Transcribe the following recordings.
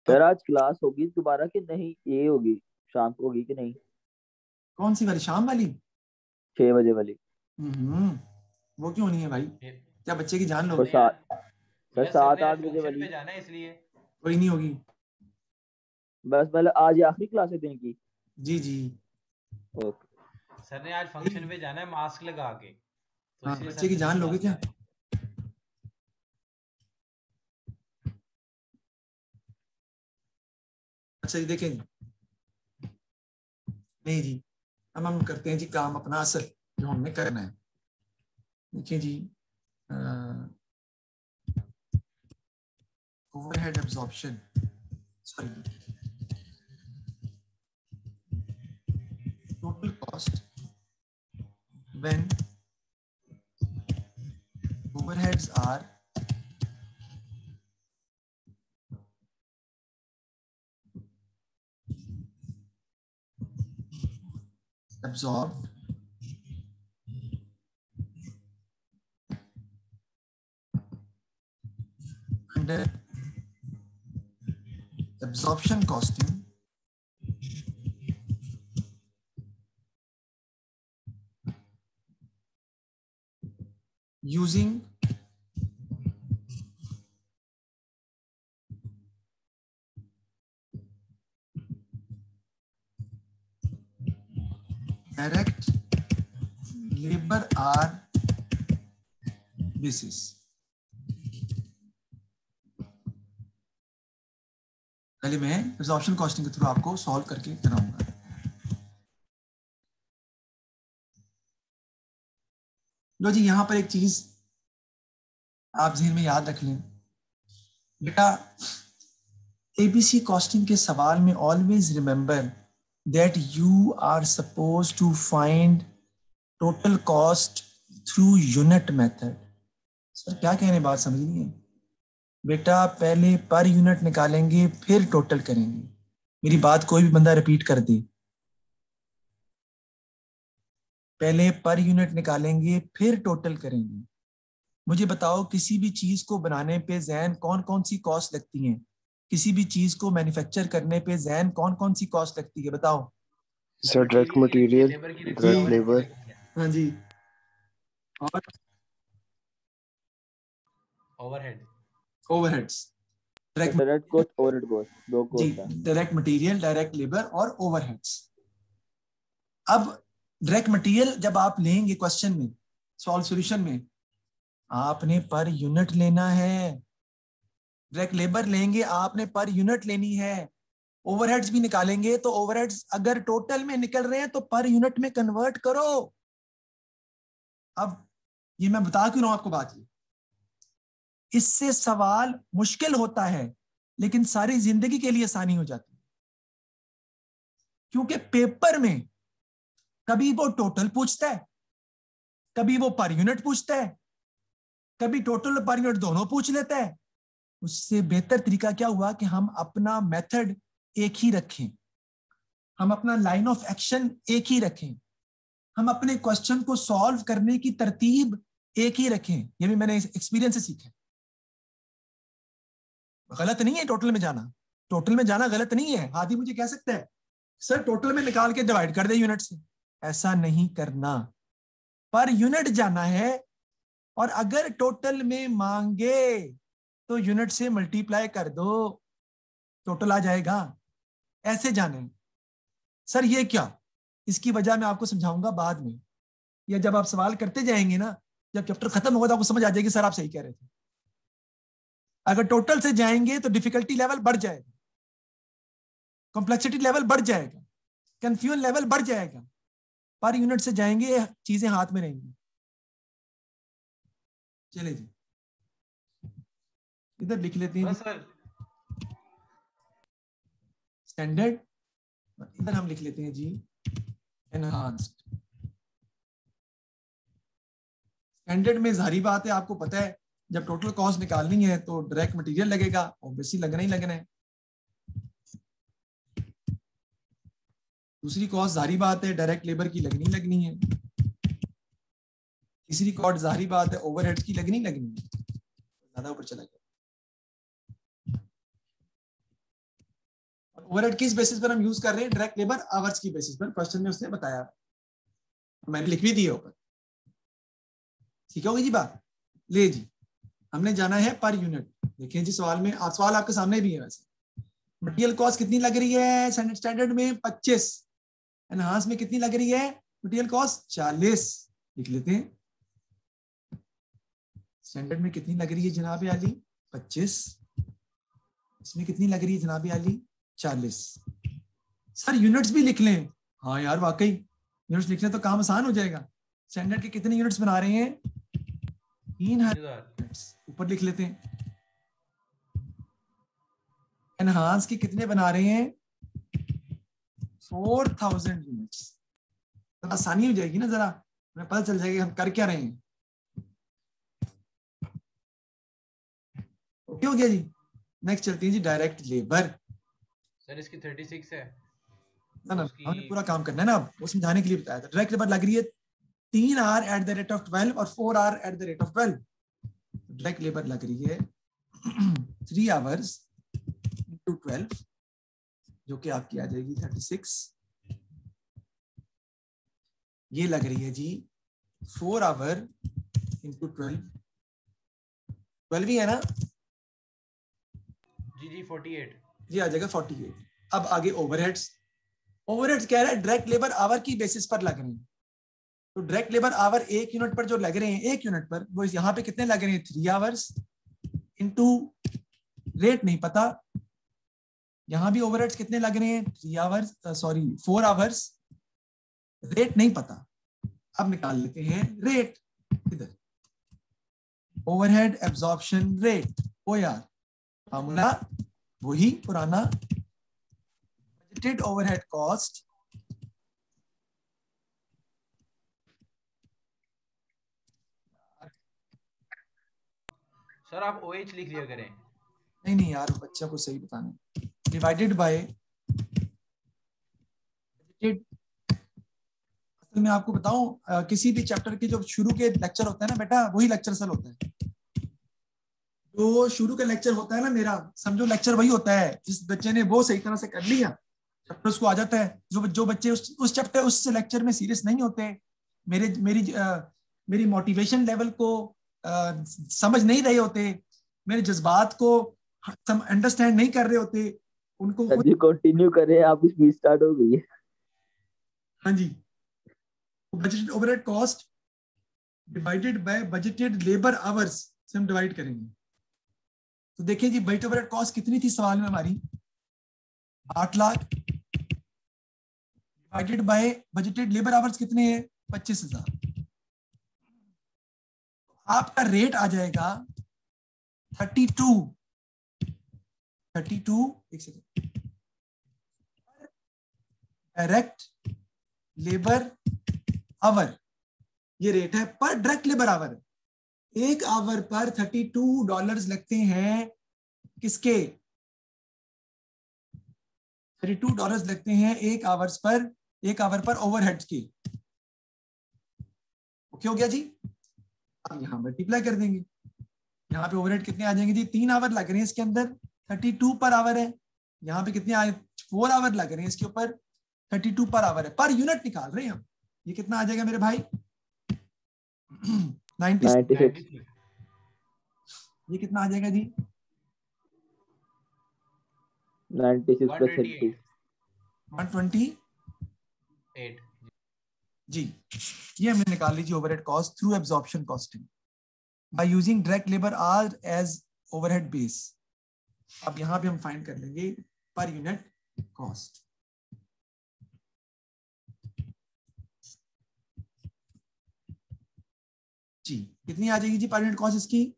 Sir आज class होगी दोबारा कि नहीं, ये होगी शाम को होगी कि नहीं? कौन सी वाली, शाम वाली? 6 बजे वाली। वो क्यों नहीं है भाई? क्या बच्चे की जान और लोगे? सात सर यार सर ने आज 7-8 बजे फंक्शन पे वाली। जाना है इसलिए। कोई नहीं होगी। बस मतलब आज ही आखिरी क्लास है दिन की। जी जी। ओके। सर ने आज फंक्शन पे जाना है मास्क लगा के, तो हाँ, इसलिए बच्चे सर की से जान पूछा लोगे आपने। क्या? अच्छा जी, देखें जी। नहीं जी, अब हम करते हैं जी काम अपना असल जो हमने करना है। देखिए जी, overhead absorption, sorry, total cost when overheads are absorbed under absorption costing using direct labor hour basis। पहले मैं एब्जॉर्प्शन कॉस्टिंग के थ्रू आपको सॉल्व करके कराऊंगा। लो जी, यहां पर एक चीज आप ज़हन में याद रख लें बेटा, एबीसी कॉस्टिंग के सवाल में always remember that you are suppose to find total cost through unit method. Sir क्या कह रहे हैं, बात समझ नहीं है बेटा? पहले पर यूनिट निकालेंगे फिर टोटल करेंगे। मेरी बात कोई भी बंदा रिपीट कर दे, पहले पर यूनिट निकालेंगे फिर टोटल करेंगे। मुझे बताओ, किसी भी चीज को बनाने पे जैन कौन कौन सी कॉस्ट लगती है? किसी भी चीज को मैन्युफैक्चर करने पे जैन कौन कौन सी कॉस्ट लगती है, बताओ? सर सर डायरेक्ट मटेरियल की लगती है, मटेरियल, लेबर की लगती है, जी, डायरेक्ट ओवरहेड की लेबर। लगती है। हाँ जी, और overhead. Overheads, direct, direct cost overhead cost दो जी, कॉस्ट है। डायरेक्ट मटेरियल, डायरेक्ट लेबर और ओवरहेड्स। अब डायरेक्ट मटेरियल जब आप लेंगे क्वेश्चन में, सॉल्व सॉल्यूशन में, आपने पर यूनिट लेना है। डायरेक्ट लेबर लेंगे आपने पर यूनिट लेनी है। ओवरहेड्स भी निकालेंगे तो ओवरहेड्स अगर टोटल में निकल रहे हैं तो पर यूनिट में कन्वर्ट करो। अब ये मैं बता क्यों रहा हूं आपको बात, ये इससे सवाल मुश्किल होता है लेकिन सारी जिंदगी के लिए आसानी हो जाती है। क्योंकि पेपर में कभी वो टोटल पूछता है, कभी वो पर यूनिट पूछता है, कभी टोटल और पर यूनिट दोनों पूछ लेता है। उससे बेहतर तरीका क्या हुआ कि हम अपना मेथड एक ही रखें, हम अपना लाइन ऑफ एक्शन एक ही रखें, हम अपने क्वेश्चन को सॉल्व करने की तरतीब एक ही रखें। ये भी मैंने एक्सपीरियंस से सीखा। गलत नहीं है टोटल में जाना, टोटल में जाना गलत नहीं है। हाथी मुझे कह सकता है सर टोटल में निकाल के डिवाइड कर दे यूनिट से, ऐसा नहीं करना, पर यूनिट जाना है। और अगर टोटल में मांगे तो यूनिट से मल्टीप्लाई कर दो, टोटल आ जाएगा। ऐसे जाने सर ये क्या, इसकी वजह मैं आपको समझाऊंगा बाद में, या जब आप सवाल करते जाएंगे ना, जब चैप्टर खत्म होगा तो आपको समझ आ जाएगी सर आप सही कह रहे थे। अगर टोटल से जाएंगे तो डिफिकल्टी लेवल बढ़ जाएगा, कॉम्प्लेक्सिटी लेवल बढ़ जाएगा, कंफ्यूजन लेवल बढ़ जाएगा। पर यूनिट से जाएंगे चीजें हाथ में रहेंगी। चले जी, इधर लिख लेते हैं जी बस सर। स्टैंडर्ड, इधर हम लिख लेते हैं जी एनहांस्ड। स्टैंडर्ड में जारी बात है, आपको पता है जब टोटल कॉस्ट निकालनी है तो डायरेक्ट मटेरियल लगेगा, ऑब्वियसली लगना ही लगना है। दूसरी कॉस्ट जारी बात है डायरेक्ट लेबर की लगनी लगनी है। तीसरी कॉस्ट जारी बात है ओवरहेड्स की लगनी लगनी है। ज्यादा ऊपर चला गया। ओवरहेड किस बेसिस पर हम यूज कर रहे हैं? डायरेक्ट लेबर आवर्स की बेसिस पर। क्वेश्चन में उसने बताया, मैंने लिख भी दिया ऊपर। ठीक होगी जी बात? ले जी, हमने जाना है पर यूनिट। देखिए जी सवाल में, सवाल आपके सामने भी है वैसे। मटेरियल कॉस्ट कितनी लग रही है स्टैंडर्ड में? 25। एनहांस में कितनी लग रही है मटेरियल कॉस्ट? 40। लिख लेते हैं। स्टैंडर्ड में कितनी लग रही है जनाब आली? 25। इसमें कितनी लग रही है जनाब आली? 40। सर यूनिट्स भी लिख लें। हाँ यार वाकई यूनिट्स लिख लें तो काम आसान हो जाएगा। स्टैंडर्ड के कितने यूनिट्स बना रहे हैं? 300 यूनिट्स। ऊपर लिख लेते हैं। एनहांस के कितने बना रहे हैं? 4000 यूनिट्स। तो आसानी हो जाएगी ना, जरा हमें पता चल जाएगा हम कर क्या रहे हैं। ओके हो गया जी। नेक्स्ट चलते हैं जी डायरेक्ट लेबर। सर इसकी 36 है। ना ना उसकी हमने पूरा काम करना है ना, वो समझाने के लिए बताया था। डायरेक्ट लेबर लग रही है 3 hour at the rate of 12 और 4 hour at the rate of 12। Direct labour लग रही है 3 आवर्स इंटू 12, जो कि आपकी आ जाएगी 36। ये लग रही है जी 4 आवर इंटू 12, 12 ही है ना जी 48। ये आ जाएगा 48। अब आगे ओवरहेड्स। ओवरहेड्स कह रहा है डायरेक्ट लेबर आवर की बेसिस पर लग रहे हैं। तो डायरेक्ट लेबर आवर एक यूनिट पर जो लग रहे हैं, एक यूनिट पर, वो यहाँ पे कितने लग रहे हैं? 3 आवर्स इंटू रेट नहीं पता। यहां भी ओवरहेड्स कितने लग रहे हैं? 3 आवर्स, सॉरी 4 आवर्स, रेट नहीं पता। अब निकाल लेते हैं रेट। इधर ओवरहेड एब्जॉर्प्शन रेट, ओ यार फॉर्मूला वही पुराना, बजटेड ओवरहेड कॉस्ट सर आप OH लिख लिया करें। नहीं नहीं यार बच्चा को सही बताना, डिवाइडेड बाय बजटेड। असल में आपको बताऊं किसी भी चैप्टर के जो शुरू के लेक्चर होता है ना बेटा, वही लेक्चर सल होता है। जो शुरू का लेक्चर होता है ना मेरा, समझो लेक्चर वही होता है। जिस बच्चे ने वो सही तरह से कर लिया चैप्टर उसको आ जाता है। जो बच्चे उस चैप्टर उस लेक्चर में सीरियस नहीं होते, मेरी मोटिवेशन लेवल को समझ नहीं रहे होते, मेरे जज्बात को अंडरस्टैंड नहीं कर रहे होते, उनको सर खुद। जी कंटिन्यू करें, आपकी स्पीच स्टार्ट हो गई है। हाँ जी, budgeted overhead cost divided by budgeted labour hours से हम डिवाइड करेंगे। तो देखिए जी बजट ओवरहेड कॉस्ट कितनी थी सवाल में हमारी? 8 lakh divided by budgeted labour hours कितने हैं? 25,000। आपका रेट आ जाएगा 32, एक सेकेंड, डायरेक्ट लेबर आवर। ये रेट है पर डायरेक्ट लेबर आवर। एक आवर पर $32 लगते हैं। किसके? $32 लगते हैं एक आवर्स पर, एक आवर पर ओवरहेड्स के। ओके हो गया जी। अब यहां मल्टीप्लाई कर देंगे। यहाँ पे ओवरहेड कितने आ जाएंगे जी? 3 आवर लग रहे हैं इसके अंदर, 32 पर आवर है। यहाँ पे कितने आए? 4 आवर लग रहे हैं इसके ऊपर, 32 पर आवर है। पर यूनिट निकाल रहे हैं हम। ये कितना आ जाएगा मेरे भाई? 96। 96। ये कितना आ जाएगा जी? 96 + 30। 128 जी। ये हमने निकाल ली जी overhead cost through absorption costing by using direct labour hour as overhead base. अब यहां पे हम फाइंड कर लेंगे पर यूनिट कॉस्ट। जी कितनी आ जाएगी जी पर यूनिट कॉस्ट इसकी?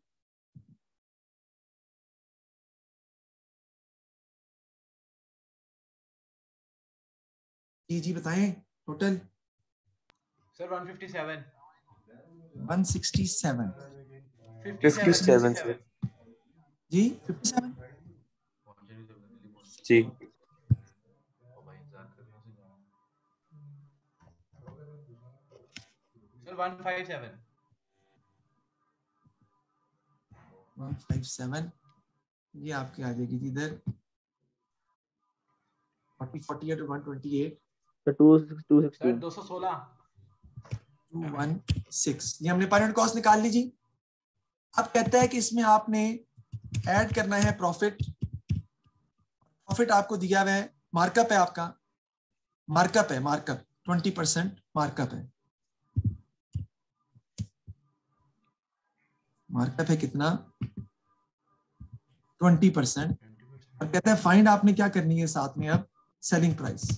जी बताएं टोटल। सर 157। 167 57 सर जी 57 जी। सर 157। 157 ये आपके आ जाएगी इधर 40 48 128 तो सर 216 216 216, ये हमने पर यूनिट कॉस्ट निकाल ली जी। अब कहता है कि इसमें आपने ऐड करना है प्रॉफिट। प्रॉफिट आपको दिया हुआ है, मार्कअप है आपका, मार्कअप है, मार्कअप 20% मार्कअप है। मार्कअप है कितना? 20%। और कहता है फाइंड आपने क्या करनी है साथ में अब सेलिंग प्राइस,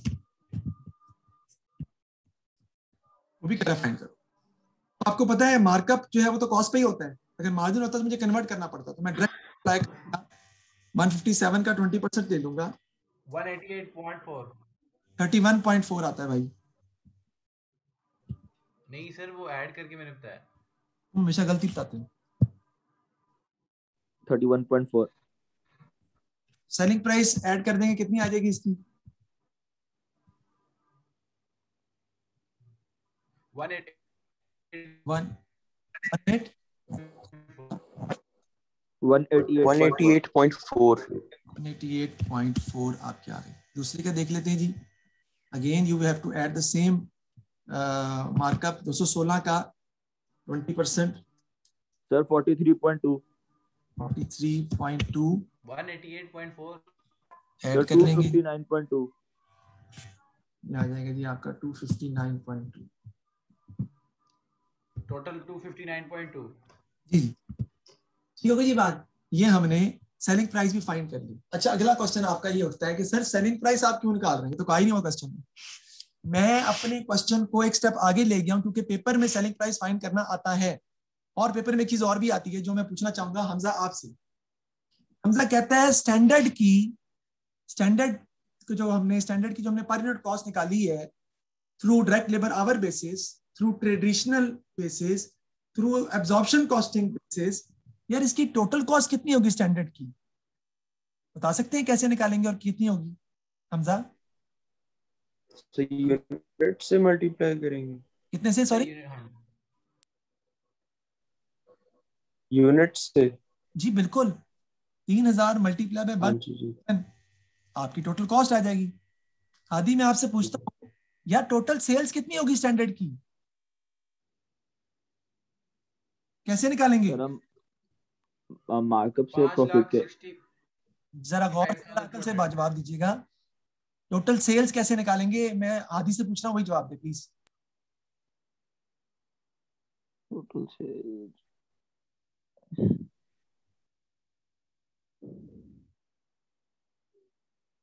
वो भी कहता है फाइंड करो। तो आपको पता है मार्कअप जो है वो तो कॉस्ट पे ही होता है, अगर मार्जिन होता तो मुझे कन्वर्ट करना पड़ता, तो मैं डायरेक्ट अप्लाई करूंगा, 157 का 20% ले लूंगा, 188.4 31.4 आता है भाई। नहीं सर वो ऐड करके मैंने बताया। तुम हमेशा गलती बताते हो। 31.4 सेलिंग प्राइस ऐड कर देंगे कितनी आ जाएगी इसकी? 188 188.4 188.4 आपके आ गए। दूसरे का देख लेते हैं जी। Again you have to add the same markup, 216 का 20% सर 43.2 43.2 188.4 सर ऐड कर लेंगे, 259.2 ये आ जाएगा जी आपका 259.2 टोटल 259.2। जी ठीक हो गई जी बात। ये हमने सेलिंग प्राइस भी फाइंड कर ली। अच्छा अगला क्वेश्चन आपका ये उठता है कि सर सेलिंग प्राइस आप क्यों निकाल रहे हैं, तो कहा ही नहीं हुआ क्वेश्चन में। मैं अपने क्वेश्चन को एक स्टेप आगे ले गया हूं क्योंकि पेपर में सेलिंग प्राइस फाइंड करना आता है, और पेपर में एक चीज और भी आती है जो मैं पूछना चाहूंगा हमजा आपसे। हमजा कहता है स्टैंडर्ड की जो हमने पर यूनिट कॉस्ट निकाली है through direct labour our basis, through traditional basis, through absorption costing basis, यार इसकी टोटल कॉस्ट कितनी होगी स्टैंडर्ड की? बता सकते हैं कैसे निकालेंगे और कितनी होगी हमजा? तो यूनिट से मल्टीप्लाई करेंगे। कितने से? सॉरी यूनिट से। जी बिल्कुल, 3000 मल्टीप्लाई बाय हाँ 1 जी जी। आपकी टोटल कॉस्ट आ जाएगी। आदि मैं आपसे पूछता हूँ यार टोटल सेल्स कितनी होगी स्टैंडर्ड की, कैसे निकालेंगे? सर हम मार्कअप से प्रॉफिट के 5,60,000 जरा गौर से अकल से जवाब दीजिएगा। टोटल सेल्स कैसे निकालेंगे? मैं आदि से पूछ रहा हूँ, वही जवाब दे प्लीज। टोटल से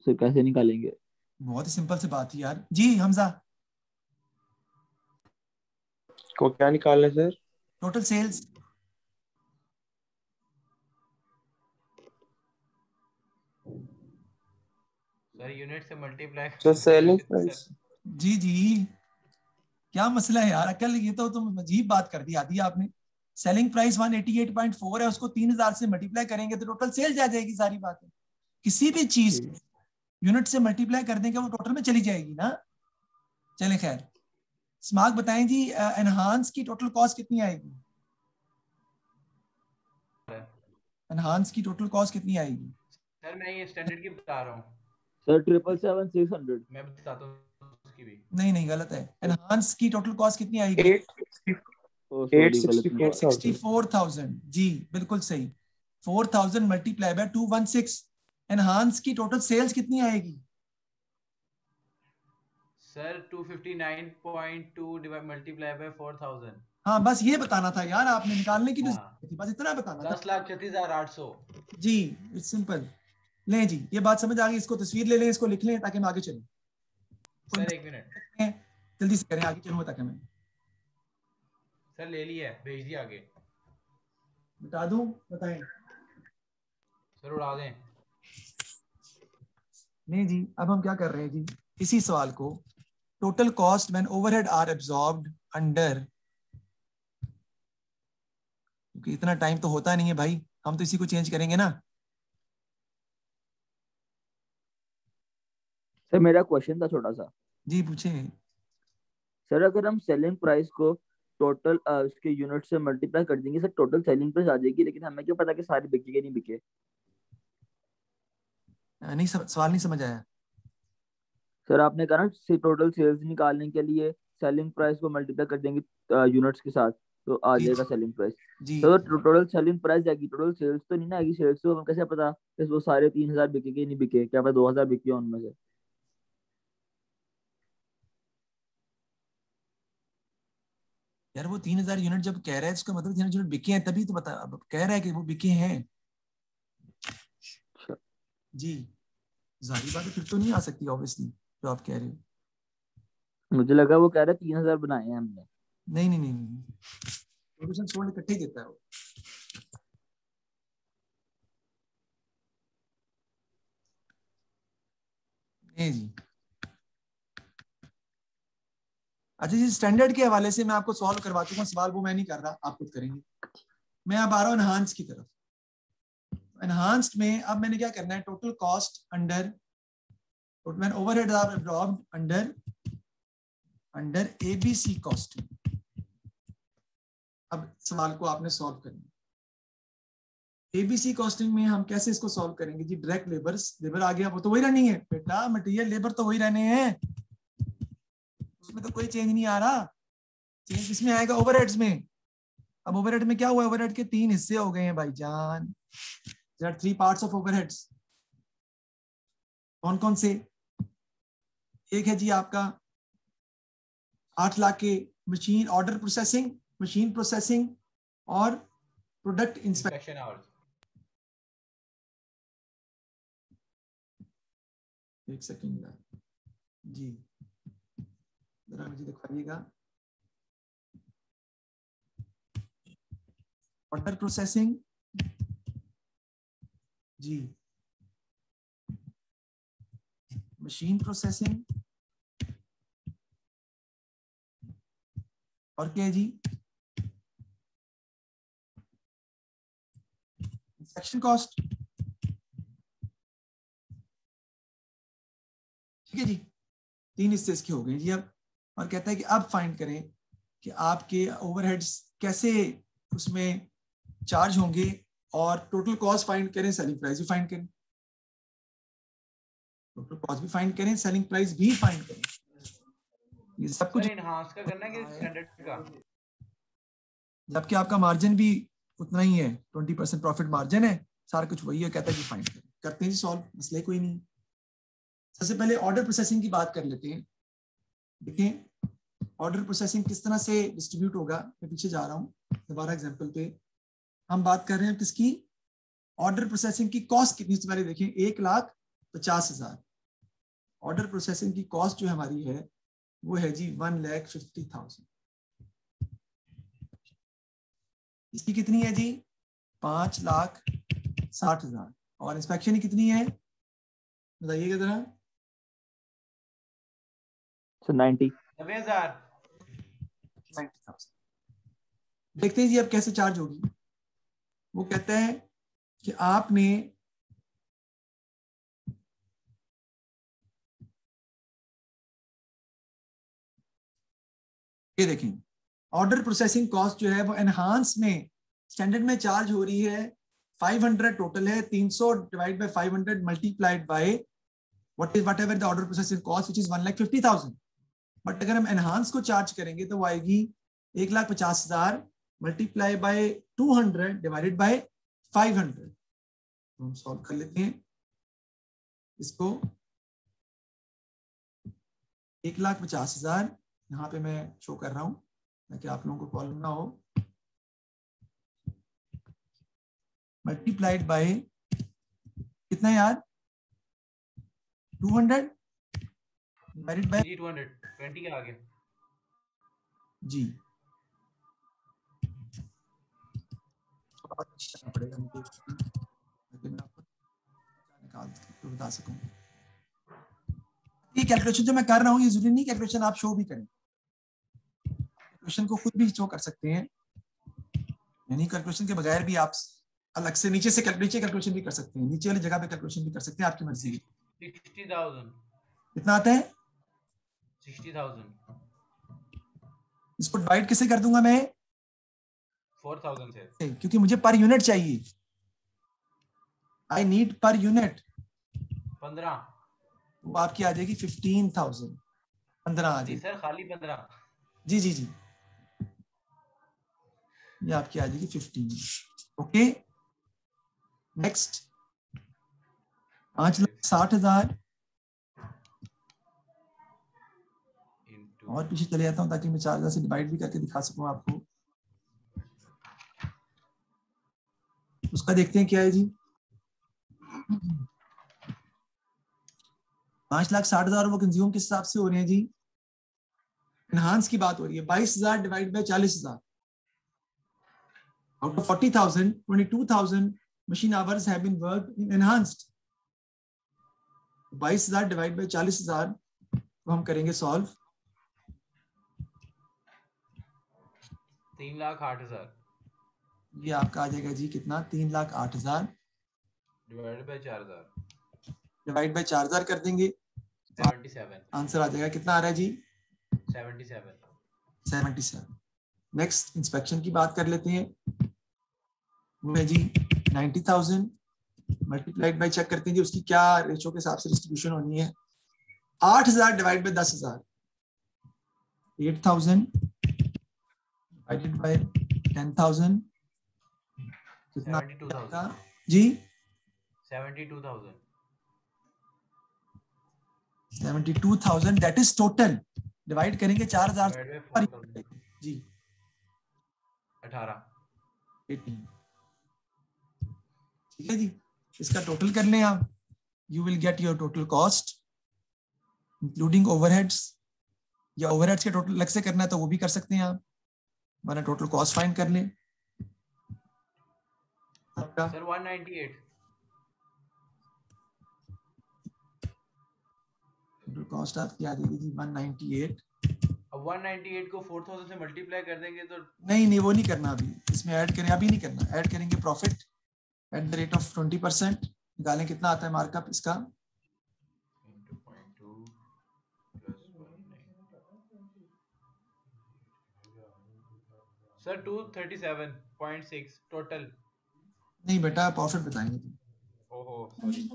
सर कैसे निकालेंगे? बहुत ही सिंपल सी बात है यार। जी हमजा, को क्या निकालना है sir? Total sales. Sir unit से मल्टीप्लाई सर सेलिंग प्राइस। जी जी, क्या मसला है यार अकल, ये तो तुम अजीब बात कर दी आदि आपने। सेलिंग प्राइस 188.4 है, उसको 3000 से मल्टीप्लाई करेंगे तो टोटल सेल्स आ जाएगी। सारी बात है, किसी भी चीज यूनिट से मल्टीप्लाई कर देंगे वो टोटल में चली जाएगी ना। चले खैर, स्मार्क बताएं जी एनहांस की टोटल कॉस्ट कितनी आएगी? एनहांस की टोटल कॉस्ट कितनी आएगी? सर मैं ये स्टैंडर्ड की बता रहा हूँ, सर 777 मैं बताता हूँ उसकी भी। नहीं गलत है। एनहांस की टोटल कॉस्ट कितनी आएगी? 864,000। 864,000 जी बिल्कुल सही। 4000 मल्टीप्लाई बाय 216, एनहांस की टोटल सेल्स कितनी आएगी? Sir 259.2 multiply by 4,000। हाँ बस ये बताना था यार, आपने निकालने की हाँ। थी, बस इतना बताना था। 10,36,800। जी इट्स सिंपल। लें जी ये बात समझ आ गई, इसको तस्वीर ले लें, इसको लिख लें ताकि हम आगे चलें। सर एक मिनट, जल्दी से करें, आगे चलूँ ताकि मैं सर ले लिया है, भेज दिया आगे। बता दूं, बताएं। सर उड़ा दें। नहीं जी, अब हम क्या कर रहे हैं जी, इसी सवाल को total cost when overhead are absorbed under, क्योंकि इतना टाइम तो होता नहीं है भाई, हम तो इसी को चेंज करेंगे ना। सर मेरा क्वेश्चन था छोटा सा। जी पूछे। सर अगर हम सेलिंग प्राइस को टोटल उसके यूनिट से मल्टीप्लाई कर देंगे सर टोटल सेलिंग प्राइस आ जाएगी, लेकिन हमें क्या पता कि सारी बिके कि नहीं बिके? नहीं सवाल नहीं समझ आया। सर आपने कहा ना टोटल सेल्स निकालने के लिए सेलिंग प्राइस को मल्टीप्लाई कर देंगे यूनिट्स के साथ, तो आ जी जाएगा सेलिंग प्राइस। जी तो टोटल सेलिंग प्राइस आएगी, टोटल सेल्स तो नहीं ना आएगी। सेल्स तो हमें कैसे पता कि वो सारे 3,000 बिके कि नहीं बिके, क्या पता 2,000 बिके हो उनमें से। यार वो 3,000 यूनिट जब कह रहा है इसका मतलब 3,000 यूनिट बिके हैं, तभी तो बता, अब कह रहा है कि वो बिके हैं। अच्छा, जी जाहिर बात है फिर तो नहीं आ सकती ऑब्वियसली जो आप कह रहे हो। मुझे लगा वो कह रहा है 3,000 बनाए हैं हमने। नहीं नहीं नहीं नहीं, प्रोड्यूसर सोल्ड इकट्ठे ही देता है वो। नहीं जी। अच्छा जी, स्टैंडर्ड के हवाले से मैं आपको सॉल्व करवा चुका हूँ सवाल, वो मैं नहीं कर रहा, आप खुद करेंगे। मैं अब आ रहा हूँ एनहांस की तरफ। एनहांस्ड में अब मैंने क्या करना है, total cost under when overheads are absorbed under ABC cost. अब सवाल को आपने सॉल्व करना है। एबीसी कॉस्टिंग में हम कैसे इसको सॉल्व करेंगे जी? डायरेक्ट लेबर आ गया, वो तो वही रहनी है बेटा, मटेरियल लेबर तो वही रहने हैं, उसमें तो कोई चेंज नहीं आ रहा। चेंज इसमें आएगा ओवरहेड्स में। अब ओवरहेड में क्या हुआ, ओवरहेड के 3 हिस्से हो गए हैं भाईजान। There are 3 parts of overheads. कौन कौन से? एक है जी आपका 8 लाख के machine order processing, machine processing और प्रोडक्ट इंस्पेक्शन। Inspection hours. एक सेकंड जी, जरा मुझे दिखाइएगा। ऑर्डर प्रोसेसिंग जी, मशीन प्रोसेसिंग और क्या है जी? Inspection cost. ठीक है जी, 3 हिस्से इसके हो गए जी अब। और कहता है कि अब फाइंड करें कि आपके ओवरहेड्स कैसे उसमें चार्ज होंगे और टोटल कॉस्ट फाइंड करें, सेलिंग प्राइस भी फाइंड करें, टोटल कॉस्ट भी फाइंड करें, सेलिंग प्राइस भी फाइंड करें। ये सब कुछ सर इनहांस का करना है कि स्टैंडर्ड का? जबकि आपका मार्जिन भी उतना ही है, 20% प्रॉफिट मार्जिन है, सारा कुछ वही है। कहता है कि फाइंड करें, करते हैं जी सॉल्व, मसले कोई नहीं। सबसे पहले ऑर्डर प्रोसेसिंग की बात कर लेते हैं। देखिए ऑर्डर प्रोसेसिंग किस तरह से डिस्ट्रीब्यूट होगा। मैं पीछे जा रहा हूँ दोबारा एग्जांपल पे। हम बात कर रहे हैं किसकी? ऑर्डर प्रोसेसिंग की कॉस्ट कितनी, से पहले देखें 1,50,000। ऑर्डर प्रोसेसिंग की कॉस्ट जो हमारी है वो है जी 1,50,000। इसकी कितनी है जी? 5,60,000। और इंस्पेक्शन की कितनी है बताइएगा जरा? 90। 90,000। 90,000। देखते हैं जी अब कैसे चार्ज होगी। वो कहता है कि आपने ये देखें, ऑर्डर प्रोसेसिंग कॉस्ट जो है वो एनहांस में स्टैंडर्ड में चार्ज हो रही है 500 टोटल है, 300 divide by 500 multiplied by what ever the order processing cost which is 1,50,000। But अगर हम एनहांस को चार्ज करेंगे तो वो आएगी 1,50,000 मल्टीप्लाई बाय 200 डिवाइडेड बाय 500। तो हम सॉल्व कर लेते हैं इसको। 1,50,000 यहाँ पे मैं शो कर रहा हूं ताकि आप लोगों को प्रॉब्लम ना हो। मल्टीप्लाइड बाय कितना यार? 200 डिवाइडेड बाय जी 220 के आगे। जी पड़ेगा मुझे ताकि मैं आपको निकाल तो बता सकूं। ये कैलकुलेशन जो मैं कर रहा हूँ ये जरूरी नहीं कैलकुलेशन आप शो भी करें, कैलकुलेशन को खुद भी शो कर सकते हैं, यानी कैलकुलेशन के बगैर भी आप अलग से नीचे से कैलकुलेशन भी कर सकते हैं, नीचे वाली जगह पे कैलकुलेशन भी कर सकते हैं, आपकी मर्जी है। 60,000। कितना आता है? 60,000। इसको डिवाइड किसे कर दूंगा मैं? 4,000 से। क्योंकि मुझे पर यूनिट चाहिए, आई नीड पर यूनिट। 15। वो आपकी आ जाएगी 15,000, 15 आ जी जाएगी। सर खाली 15। जी जी जी, ये आपकी आ जाएगी 15। ओके नेक्स्ट 5,60,000 और पीछे चले जाता हूँ ताकि मैं 4,000 से डिवाइड भी करके दिखा सकूं आपको। उसका देखते हैं क्या है जी। 5,60,000 वो कंज्यूम किस हिसाब से हो रहे हैं जी? एनहांस की बात हो रही है। 22,000 divide by 40,000, out of 40,000 22,000 machine hours have been worked in enhanced। 22,000 divide by 40,000 को हम करेंगे सॉल्व। 3,08,000 ये आपका आ जाएगा जी कितना? 3,08,000 डिवाइडेड बाय 4,000 डिवाइड बाय 4,000 कर देंगे, 77। आंसर आ जाएगा कितना आ रहा है जी? 77। 77। नेक्स्ट इंस्पेक्शन की बात कर लेते हैं। वो है जी 90,000 मल्टीप्लाइड बाय, चेक करते हैं जी उसकी क्या रेशो के हिसाब से डिस्ट्रीब्यूशन होनी है। 8,000 डिवाइड बाय 10,000, 8,000 डिवाइडेड बाय 10,000 कितना 72,000 जी? 72,000 72,000 दैट इज टोटल। डिवाइड करेंगे 4,000 डिवाइडेड बाय 4,000 जी 18। 18। ठीक है जी, इसका टोटल कर लें आप। You will get your total cost including overheads, या ओवरहेड्स के टोटल अलग से करना है तो वो भी कर सकते हैं आप, वरना टोटल कॉस्ट फाइंड कर लें आपका। सर 198। टोटल कॉस्ट आपकी आ जाएगी जी 198। अब 198 को 4,000 से मल्टीप्लाई कर देंगे तो नहीं वो नहीं करना अभी, इसमें ऐड करें, अभी नहीं करना। ऐड करेंगे profit eight the rate of 20%, निकालें कितना आता है मार्कअप इसका। Sir 237.6 total. नहीं बेटा प्रॉफिट बताएंगे तुम। ओहो सॉरी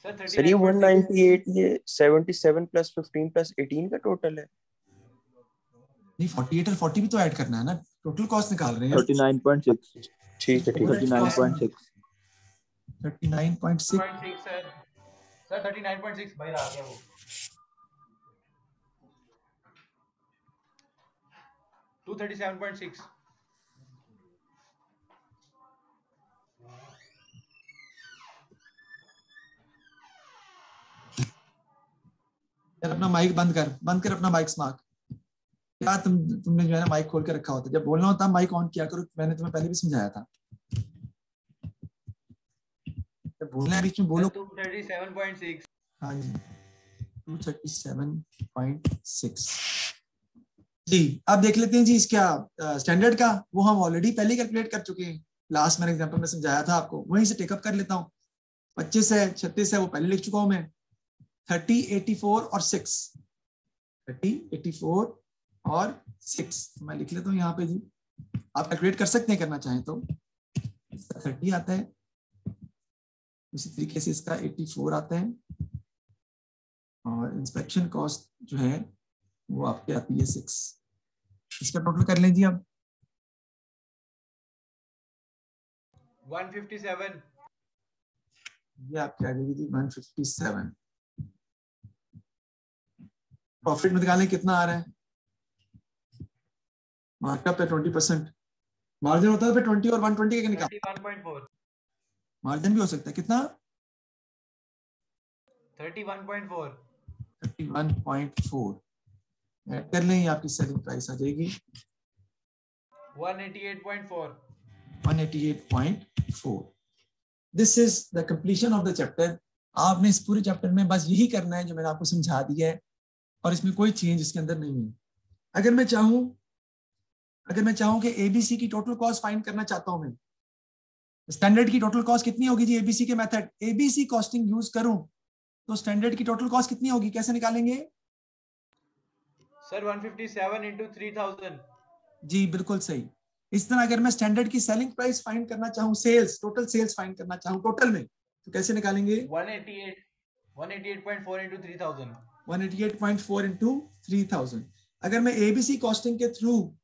सर सर ये 39.6। 198 ये 77 प्लस 15 प्लस 18 का टोटल है। नहीं 48 और 40 भी तो ऐड करना है ना, टोटल कॉस्ट निकाल रहे हैं। 39.6 ठीक है ठीक है 39.6 39.6 सर 39.6 बाहर आ गया वो। टू 37.6 अपना माइक बंद कर अपना माइक स्मार्ट। क्या तुमने जो है ना माइक खोल के रखा होता है, जब बोलना होता है माइक ऑन किया करो, मैंने तुम्हें पहले भी समझाया था। जब बोलना है बीच में बोलो। 237.6। हाँ जी 237.6 जी। अब देख लेते हैं जी इसका स्टैंडर्ड का, वो हम ऑलरेडी पहले कैलकुलेट कर चुके हैं, लास्ट मैंने एग्जांपल में समझाया था आपको, वहीं से टेकअप कर लेता हूँ। 25 है 36 है वो पहले लिख चुका हूं मैं। 30 84 और 6, 30 84 और 6 मैं लिख लेता हूँ यहाँ पे जी। आप कैलकुलेट कर सकते हैं करना चाहें तो। इसका 30 आता है, उसी तरीके से इसका 84 आता है, और इंस्पेक्शन कॉस्ट जो है वो आपके आती है 6। इसका टोटल कर लें जी अब। 157। ये आपकी आ जाएगी जी 157। प्रॉफिट निकालें कितना आ रहा है, मार्कअप है 20%, मार्जिन होता है फिर 20 और 120 का निकाल। 31.4। मार्जिन भी हो सकता है कितना? 31.4। 31.4 ऐड कर लें, आपकी सेलिंग प्राइस आ जाएगी 188.4। 188.4। This is the completion of the chapter. आपने इस पूरे चैप्टर में बस यही करना है जो मैंने आपको समझा दिया है, और इसमें कोई चेंज इसके अंदर नहीं है। अगर मैं चाहूं कि एबीसी की टोटल कॉस्ट फाइंड करना चाहता हूं, मैं स्टैंडर्ड की टोटल कॉस्ट कितनी होगी जी? एबीसी के मेथड एबीसी कॉस्टिंग यूज करूं तो स्टैंडर्ड की टोटल कॉस्ट कितनी होगी, कैसे निकालेंगे? Sir 157 into 3,000। जी बिल्कुल सही। इस तरह अगर मैं स्टैंडर्ड की सेलिंग प्राइस फाइंड करना चाहूं, सेल्स टोटल सेल्स फाइंड करना चाहूं टोटल में, तो कैसे निकालेंगे? 188.4 into 3000. 188.4 into 3000। अगर मैं एबीसी कॉस्टिंग के थ्रू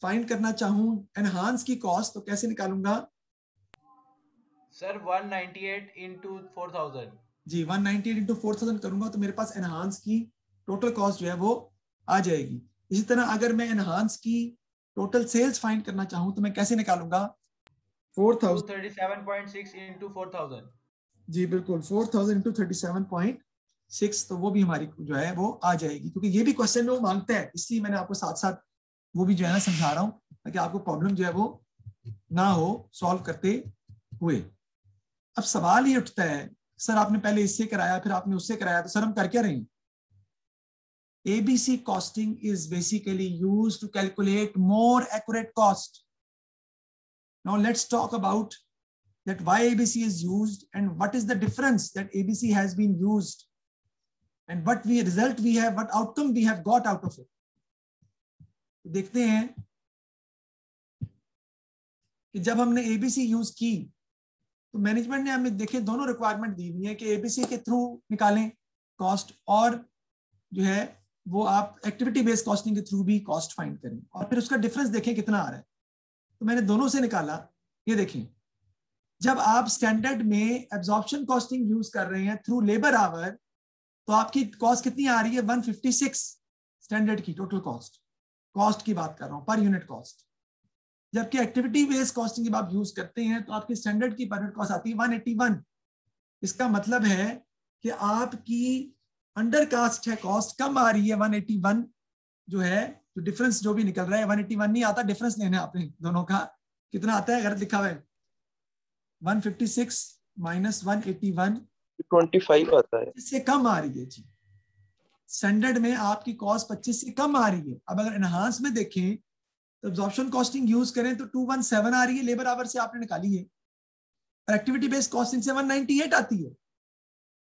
फाइंड करना चाहूं एनहांस की कॉस्ट, तो कैसे निकालूंगा? Sir 198 into 4000. जी 198 into 4000 करूंगा तो मेरे पास एनहांस की टोटल कॉस्ट जो है वो आ जाएगी। इसी तरह अगर मैं एनहांस की टोटल सेल्स फाइंड करना चाहूं तो मैं कैसे निकालूंगा? 4000। 237.6 into 4000. जी बिल्कुल 4000 into 37.6, तो वो भी हमारी जो है वो आ जाएगी, क्योंकि ये भी क्वेश्चन वो मांगता है, इसलिए मैंने आपको साथ साथ वो भी जो है ना समझा रहा हूँ ताकि आपको प्रॉब्लम जो है वो ना हो सॉल्व करते हुए। अब सवाल ये उठता है, सर आपने पहले इससे कराया फिर आपने उससे कराया, तो सर हम कर क्या रहे हैं? ABC costing is basically used to calculate more accurate cost. Now let's talk about that why ABC is used and what is the difference that ABC has been used and what result we have, what outcome we have got out of it. देखते हैं कि जब हमने ABC use की तो management ने हमें देखे दोनों रिक्वायरमेंट दी हुई है कि ABC के थ्रू निकालें कॉस्ट और जो है वो आप एक्टिविटी बेस्ड कॉस्टिंग के थ्रू भी कॉस्ट फाइंड करें और फिर उसका डिफरेंस देखें कितना आ रहा है। तो मैंने दोनों से निकाला। ये देखें, जब आप स्टैंडर्ड में एब्जॉर्प्शन कॉस्टिंग यूज कर रहे हैं थ्रू लेबर आवर तो आपकी कॉस्ट कितनी आ रही है? 156 स्टैंडर्ड की टोटल कॉस्ट की बात कर रहा हूं, पर यूनिट कॉस्ट। जबकि एक्टिविटी बेस्ड कॉस्टिंग जब आप यूज करते हैं तो आपकी स्टैंडर्ड की पर यूनिट कॉस्ट आती है 181। इसका मतलब है कि आपकी अंडर कास्ट है कॉस्ट कम आ रही है 181, जो है जो डिफरेंस जो भी निकल रहा है 181 नहीं आता, डिफरेंस लेना है आपने दोनों का। कितना आता है? गलत लिखा हुआ है 156 माइनस 181, 25 आता है। इससे कम आ रही है जी। स्टैंडर्ड में आपकी कॉस्ट 25 से कम आ रही है। अब अगर एनहांस में देखें तो एब्जॉर्प्शन कॉस्टिंग यूज करें तो 217 आ रही है, लेबर आवर से आपने निकाली है। और एक्टिविटी बेस्ड कॉस्टिंग से 198 आती है,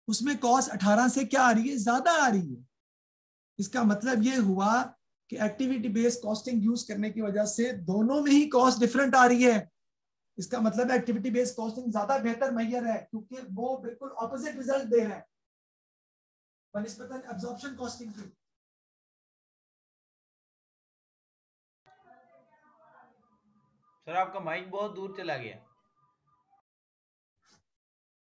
उसमें कॉस्ट 18 से क्या आ रही है? ज्यादा आ रही है। इसका मतलब ये हुआ कि एक्टिविटी बेस्ड कॉस्टिंग यूज करने की वजह से दोनों में ही कॉस्ट डिफरेंट आ रही है। इसका मतलब एक्टिविटी बेस्ड कॉस्टिंग ज्यादा बेहतर मैयर है क्योंकि वो बिल्कुल ऑपोजिट रिजल्ट दे रहा है बनिस्बतन एब्जॉर्प्शन कॉस्टिंग की। सर आपका माइक बहुत दूर चला गया।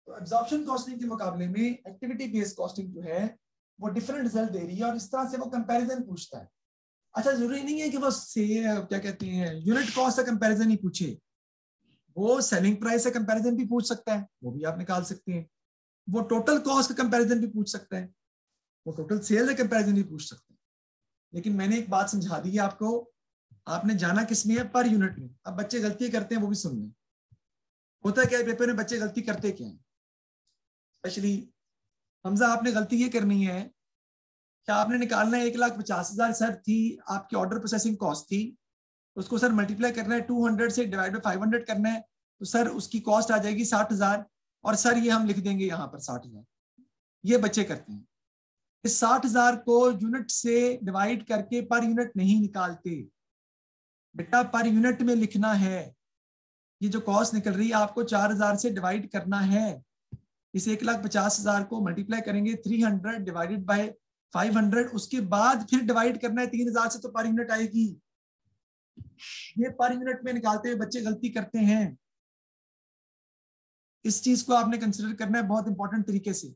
तो एब्जॉर्प्शन कॉस्टिंग के मुकाबले में एक्टिविटी बेस्ड कॉस्टिंग जो है वो डिफरेंट रिजल्ट दे रही है और इस तरह से वो कंपैरिजन पूछता है। अच्छा, जरूरी नहीं है कि वो क्या कहते हैं यूनिट कॉस्ट का कंपैरिजन ही पूछे, वो सेलिंग प्राइस से कंपैरिजन भी पूछ सकता है, वो भी आप निकाल सकते हैं। वो टोटल कॉस्ट का कंपैरिजन भी पूछ सकता है, वो टोटल सेल का कंपैरिजन भी पूछ सकता है। लेकिन मैंने एक बात समझा दी है आपको, आपने जाना किस में है? पर यूनिट में। अब बच्चे गलती करते हैं वो भी सुन लें। होता है क्या पेपर में बच्चे गलती करते क्या है? स्पेशली हमजा, आपने गलती ये करनी है कि आपने निकालना है 1,50,000 सर थी आपकी ऑर्डर प्रोसेसिंग कॉस्ट थी, उसको सर मल्टीप्लाई करना है 200 से डिवाइड बाय 500 करना है, तो सर उसकी कॉस्ट आ जाएगी 60,000 और सर ये हम लिख देंगे यहाँ पर 60,000। ये बच्चे करते हैं, इस 60,000 को यूनिट से डिवाइड करके पर यूनिट नहीं निकालते बेटा, पर यूनिट में लिखना है। ये जो कॉस्ट निकल रही है आपको 4,000 से डिवाइड करना है। इस 1,50,000 को मल्टीप्लाई करेंगे 300 डिवाइडेड बाय 500, उसके बाद फिर डिवाइड करना है 3,000 से, तो पर यूनिट आएगी। ये पर यूनिट में निकालते हुए बच्चे गलती करते हैं, इस चीज को आपने कंसिडर करना है बहुत इंपॉर्टेंट तरीके से।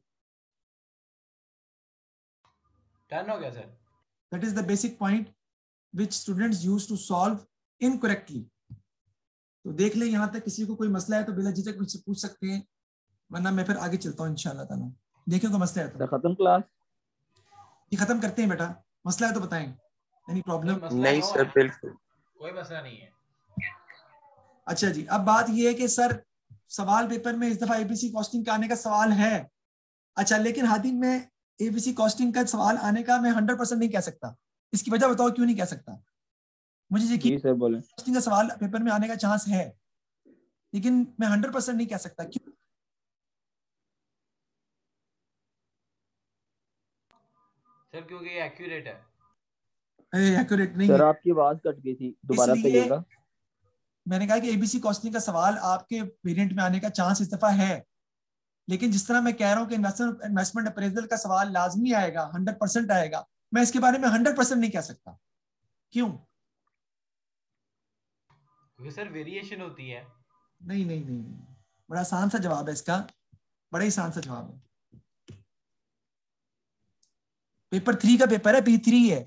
टर्न हो गया sir. That is the basic point which students use to solve incorrectly. तो देख ले, यहाँ तक किसी को कोई मसला है तो बिना झिझक मुझसे पूछ सकते हैं, वरना मैं फिर आगे चलता हूँ इंशाल्लाह ताला। देखिए कोई मसला है तो खत्म क्लास, ये खत्म करते हैं बेटा। मसला है तो बताएं, एनी प्रॉब्लम? नहीं सर, बिल्कुल कोई मसला नहीं है। अच्छा जी, अब बात ये है कि सर सवाल पेपर में इस दफा एबीसी कॉस्टिंग का आने का सवाल है। अच्छा, लेकिन हादी में एबीसी कॉस्टिंग का सवाल आने का मैं 100% नहीं कह सकता। इसकी वजह बताओ क्यों नहीं कह सकता? मुझे यकीन सर बोले कॉस्टिंग का सवाल पेपर में आने का चांस है, लेकिन मैं 100% नहीं कह सकता। क्यों? सर क्योंकि ये एक्यूरेट है। एक्यूरेट नहीं सर है, आपकी आवाज कट गई थी, दोबारा इसलिए कहिएगा। मैंने कहा कि एबीसी कॉस्टिंग का सवाल आपके वेरिएंट में आने का चांस इस दफा है, लेकिन जिस तरह मैं कह रहा हूँ कि इन्वेस्टमेंट अप्रेजल का सवाल लाजमी आएगा, 100% आएगा, मैं इसके बारे में 100% नहीं कह सकता। क्यों? क्योंकि सर वेरिएशन होती है। नहीं नहीं नहीं, बड़ा आसान सा जवाब है इसका, बड़ा ही आसान सा जवाब है। पेपर 3 का पेपर है, P3 है,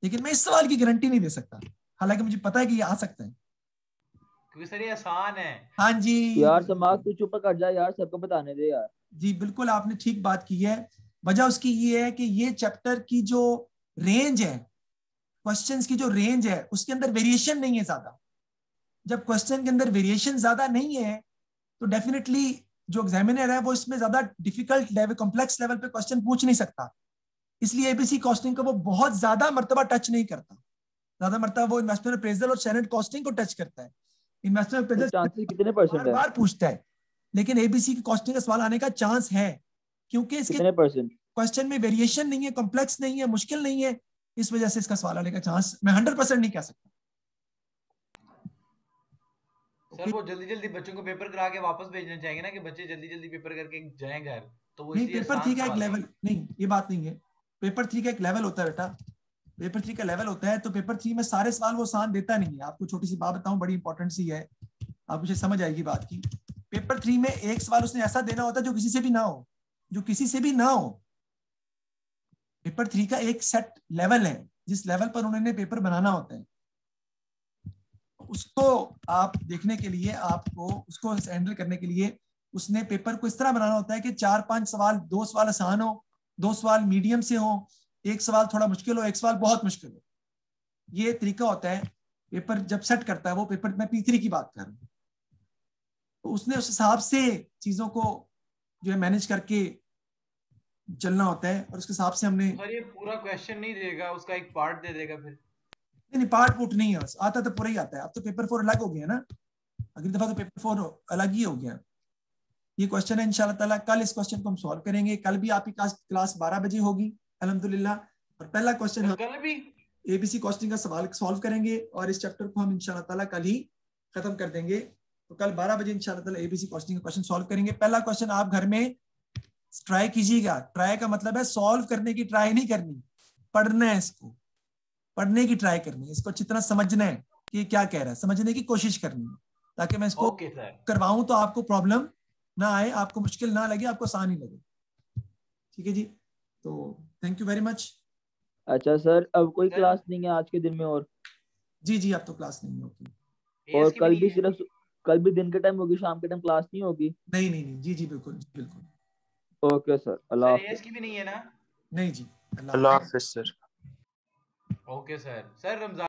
लेकिन मैं इस सवाल की गारंटी नहीं दे सकता, हालांकि मुझे पता है कि ये आ सकता है। क्योंकि सर ये आसान है। हाँ जी यार समाज तू चुप कर जा यार, सबको बताने दे यार। जी, बिल्कुल आपने ठीक बात की है। वजह उसकी ये है कि ये चैप्टर की जो रेंज है, क्वेश्चंस की जो रेंज है, उसके अंदर वेरिएशन नहीं है ज्यादा। जब क्वेश्चन के अंदर वेरिएशन ज्यादा नहीं है तो डेफिनेटली जो एग्जामिनर है वो इसमें ज्यादा डिफिकल्ट लेवल, कॉम्प्लेक्स लेवल पे क्वेश्चन पूछ नहीं सकता। इसलिए एबीसी कॉस्टिंग को वो बहुत ज्यादा मर्तबा टच नहीं करता, ज्यादा मर्तबा वो इन्वेस्टमेंट अप्रेजल और स्टैंडर्ड कॉस्टिंग को टच करता है। इन्वेस्टमेंट तो अप्रेजल चांसेस कितने बार परसेंट है? बार पूछता है, लेकिन एबीसी की कॉस्टिंग का सवाल आने का चांस है, क्योंकि इसके कितने परसेंट? क्वेश्चन में वेरिएशन नहीं है, कॉम्प्लेक्स नहीं है, मुश्किल नहीं है। इस वजह से इसका सवाल आने का चांस मैं 100% नहीं कह सकता। सर वो जल्दी जल्दी बच्चों को पेपर करा के वापस भेजना चाहेंगे ना, कि बच्चे जल्दी जल्दी पेपर करके जाएं घर, तो वो नहीं, इसलिए पेपर आसान 3 का एक सवाल लेवल है। नहीं, ये बात नहीं है। पेपर 3 का एक लेवल होता है बेटा, पेपर 3 का लेवल होता है, तो पेपर 3 में सारे सवाल वो आसान देता नहीं है। आपको छोटी सी बात बताऊं, बड़ी इंपॉर्टेंट सी है, आप मुझे समझ आएगी बात की। पेपर 3 में एक सवाल उसने ऐसा देना होता है जो किसी से भी ना हो, जो किसी से भी ना हो। पेपर 3 का एक सेट लेवल है, जिस लेवल पर उन्होंने पेपर बनाना होता है। उसको आप देखने के लिए, आपको उसको हैंडल करने के लिए उसने पेपर को इस तरह बनाना होता है कि 4-5 सवाल, 2 सवाल आसान हो, 2 सवाल मीडियम से हो, एक सवाल थोड़ा मुश्किल हो, एक सवाल बहुत मुश्किल हो। ये तरीका होता है पेपर जब सेट करता है वो। पेपर में P3 की बात कर रहा हूं, तो उसने उस हिसाब से चीजों को जो है मैनेज करके चलना होता है, और उसके हिसाब से हमने तो सर ये पूरा क्वेश्चन नहीं देगा, उसका एक पार्ट दे देगा फिर? नहीं, पार्ट पुट नहीं है, आता तो पूरा ही आता है। अब तो पेपर 4 अलग हो गया ना, अगली दफा तो पेपर 4 अलग ही हो गया। ये क्वेश्चन है इंशाल्लाह ताला, कल इस क्वेश्चन को हम सॉल्व करेंगे। कल भी आपकी क्लास 12 बजे होगी अल्हम्दुलिल्लाह, और पहला क्वेश्चन हम कल भी एबीसी कॉस्टिंग का सवाल सॉल्व करेंगे, और इस चैप्टर को हम इंशाल्लाह ताला कल ही खत्म कर देंगे। तो कल 12 बजे इंशाल्लाह ताला एबीसी कॉस्टिंग का क्वेश्चन सॉल्व करेंगे। पहला क्वेश्चन आप घर में ट्राई कीजिएगा। ट्राई का मतलब है सॉल्व करने की ट्राई नहीं करनी, पढ़ना है इसको, पढ़ने की ट्राई करनी है, इसको अच्छी तरह समझना है कि क्या कह रहा है, समझने की कोशिश करनी है, ताकि मैं इसको ओके सर करवाऊं तो आपको प्रॉब्लम ना आए, आपको मुश्किल ना लगे, आपको आसान ही लगे। ठीक है जी, तो थैंक यू वेरी मच। अच्छा सर, अब कोई सर क्लास नहीं है आज के दिन में? और जी जी, अब तो क्लास नहीं होगी। एएस की भी कल नहीं भी है? सिर्फ, कल भी दिन के टाइम होगी, शाम के टाइम क्लास नहीं होगी? नहीं नहीं नहीं, जी जी बिल्कुल बिल्कुल। ओके सर, अल्लाह सर हाफिज। एएस की भी नहीं है ना? नहीं जी, अल्लाह अल्लाह हाफिज़। हाफिज sir. Okay sir. Sir Ramzan